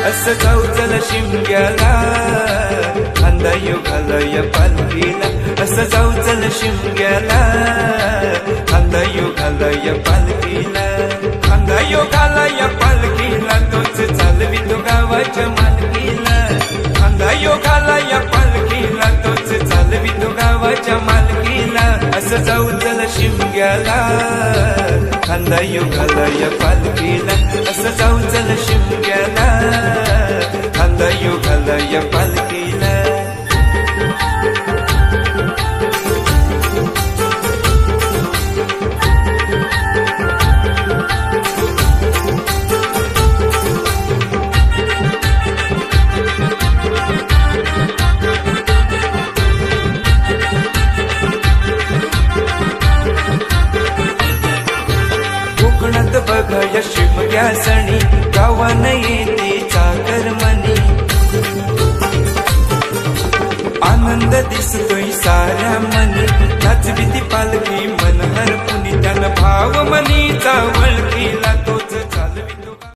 असं जाऊ चल शिमग्याला, खांदा यो घालया पालखीला. असं जाऊ चल शिमग्याला, खांदा यो घालया पालखीला. खांदा यो घालया पालखीला, तोच चालवी तो गावाच्या मालकीला. खांदा यो घालया पालखीला, तोच चालवी तो गावाच्या मालकीला. असं जाऊ चल शिमग्याला, खांदा यो घालया पालखीला. असं जाऊ चल शिमग्याला, खांदा यो घालया पालखीला. कोकणात बघया शिमग्या सणी, गावान येते चाकर मनी. आनंद दिसतोय साऱ्या मनी, नाचवी ती पालखी मन हरपुनी. त्यानं भाव मनी